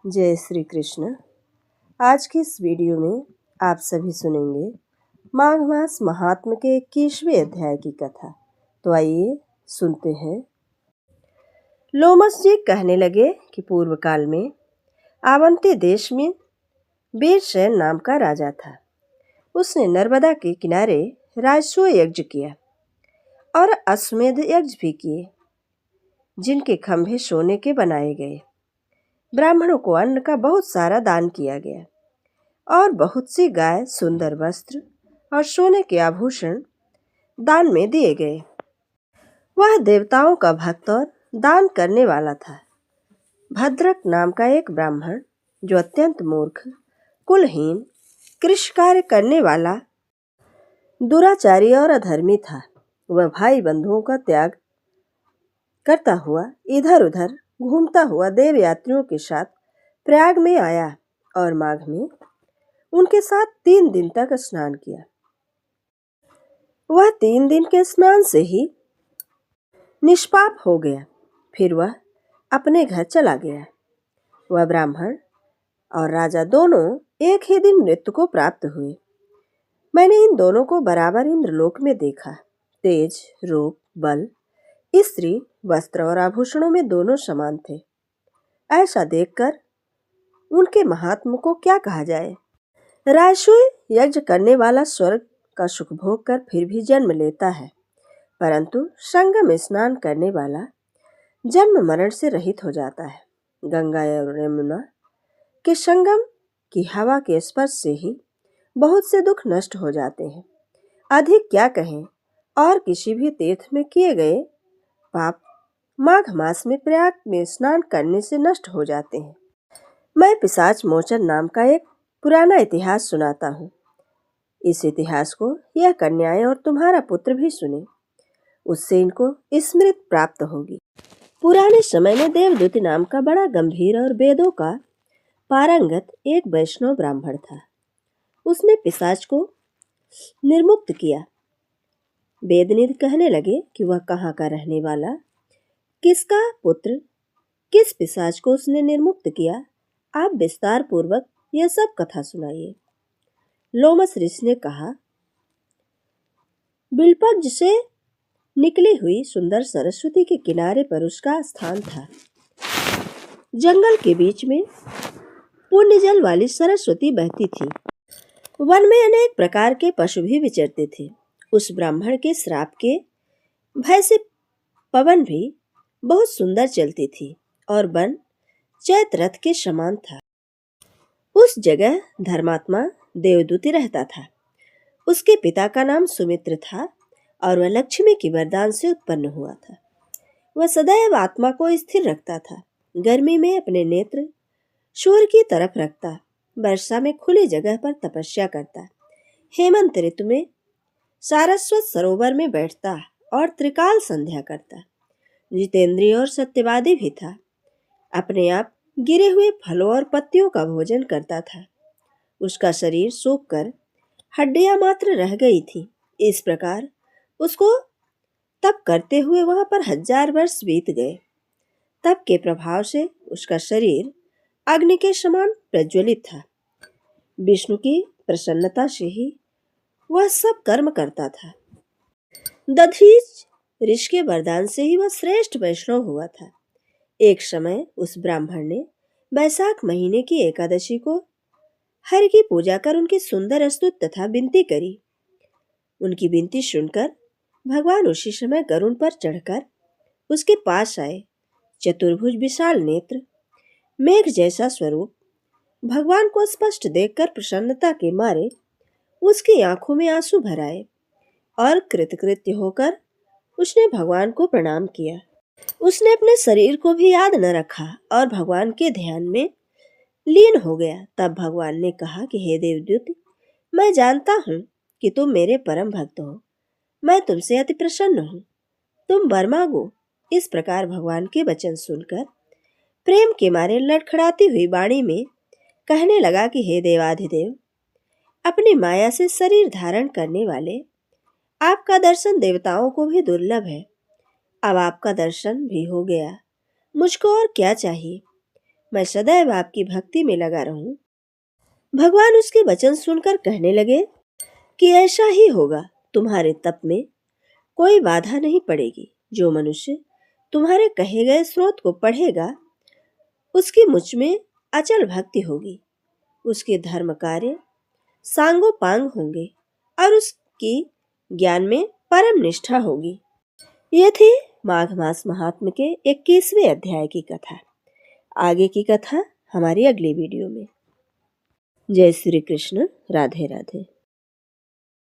जय श्री कृष्ण। आज की इस वीडियो में आप सभी सुनेंगे माघ मास महात्म के 21वें अध्याय की कथा। तो आइए सुनते हैं। लोमस जी कहने लगे कि पूर्व काल में आवंती देश में वीरसेन नाम का राजा था। उसने नर्मदा के किनारे राजसूय यज्ञ किया और अश्वमेध यज्ञ भी किए, जिनके खंभे सोने के बनाए गए। ब्राह्मणों को अन्न का बहुत सारा दान किया गया और बहुत सी गाय, सुंदर वस्त्र और सोने के आभूषण दान में दिए गए। वह देवताओं का भक्त और दान करने वाला था। भद्रक नाम का एक ब्राह्मण, जो अत्यंत मूर्ख, कुलहीन, कृषि कार्य करने वाला, दुराचारी और अधर्मी था, वह भाई बंधुओं का त्याग करता हुआ इधर उधर घूमता हुआ देव यात्रियों के साथ प्रयाग में आया और माघ में उनके साथ 3 दिन तक स्नान किया। वह 3 दिन के स्नान से ही निष्पाप हो गया। फिर वह अपने घर चला गया। वह ब्राह्मण और राजा दोनों एक ही दिन मृत्यु को प्राप्त हुए। मैंने इन दोनों को बराबर इंद्रलोक में देखा। तेज, रूप, बल, स्त्री, वस्त्र और आभूषणों में दोनों समान थे। ऐसा देखकर उनके महात्म को क्या कहा जाए। राजसूय यज्ञ करने वाला स्वर्ग का सुख भोग कर फिर भी जन्म लेता है, परंतु संगम स्नान करने वाला जन्म मरण से रहित हो जाता है। गंगा और यमुना के संगम की हवा के स्पर्श से ही बहुत से दुख नष्ट हो जाते हैं। अधिक क्या कहें, और किसी भी तीर्थ में किए गए पाप माघ मास में प्रयाग में स्नान करने से नष्ट हो जाते हैं। मैं पिशाच मोचन नाम का एक पुराना इतिहास सुनाता हूँ। इस इतिहास को यह कन्याएं और तुम्हारा पुत्र भी सुने, उससे इनको स्मृति प्राप्त होगी। पुराने समय में देवदूत नाम का बड़ा गंभीर और वेदों का पारंगत एक वैष्णव ब्राह्मण था। उसने पिशाच को निर्मुक्त किया। वेदनिधि कहने लगे कि वह कहाँ का रहने वाला, किसका पुत्र, किस पिशाच को उसने निर्मुक्त किया। आप विस्तार पूर्वक यह सब कथा सुनाइए। लोमस ऋषि ने कहा, बिल्पज से निकली हुई सुंदर सरस्वती के किनारे पर उसका स्थान था। जंगल के बीच में पुण्य जल वाली सरस्वती बहती थी। वन में अनेक प्रकार के पशु भी विचरते थे। उस ब्राह्मण के श्राप के भय से पवन भी बहुत सुंदर चलती थी और वन चैत रथ के समान था। उस जगह धर्मात्मा देवदूती रहता था। उसके पिता का नाम सुमित्र था और वह लक्ष्मी की वरदान से उत्पन्न हुआ था। वह सदैव आत्मा को स्थिर रखता था। गर्मी में अपने नेत्र सूर्य की तरफ रखता, वर्षा में खुली जगह पर तपस्या करता, हेमंत ऋतु में सारस्वत सरोवर में बैठता और त्रिकाल संध्या करता। जितेंद्रिय और सत्यवादी भी था। अपने आप गिरे हुए फलों और पत्तियों का भोजन करता था। उसका शरीर सूखकर हड्डियां मात्र रह गई थी। इस प्रकार उसको तप करते हुए वहां पर 1000 वर्ष बीत गए। तप के प्रभाव से उसका शरीर अग्नि के समान प्रज्वलित था। विष्णु की प्रसन्नता से ही वह सब कर्म करता था। दधीच ऋषि के वरदान से ही वह श्रेष्ठ वैष्णव हुआ था। एक समय उस ब्राह्मण ने बैसाख महीने की एकादशी को हरि की पूजा कर उनकी सुंदर स्तुति तथा विनती करी। उनकी विनती सुनकर भगवान उसी समय गरुड़ पर चढ़कर उसके पास आए। चतुर्भुज विशाल नेत्र, मेघ जैसा स्वरूप, भगवान को स्पष्ट देखकर प्रसन्नता के मारे उसकी आंखों में आंसू भर आए और कृतकृत्य होकर उसने भगवान को प्रणाम किया। उसने अपने शरीर को भी याद न रखा और भगवान के ध्यान में लीन हो गया। तब भगवान ने कहा कि हे देवदूत, मैं जानता हूँ कि तुम मेरे परम भक्त हो। मैं तुमसे अति प्रसन्न हूँ। तुम वर मांगो। इस प्रकार भगवान के वचन सुनकर प्रेम के मारे लड़खड़ाती हुई वाणी में कहने लगा कि हे देवाधिदेव, अपनी माया से शरीर धारण करने वाले, आपका दर्शन देवताओं को भी दुर्लभ है। अब आपका दर्शन भी हो गया, मुझको और क्या चाहिए। मैं सदैव आपकी भक्ति में लगा रहूं। भगवान उसके वचन सुनकर कहने लगे कि ऐसा ही होगा। तुम्हारे तप में कोई बाधा नहीं पड़ेगी। जो मनुष्य तुम्हारे कहे गए स्रोत को पढ़ेगा उसकी मुझ में अचल भक्ति होगी। उसके धर्म कार्य सांगोपांग होंगे और उसकी ज्ञान में परम निष्ठा होगी। ये थी माघ मास महात्म्य के 21वें अध्याय की कथा। आगे की कथा हमारी अगली वीडियो में। जय श्री कृष्ण। राधे राधे।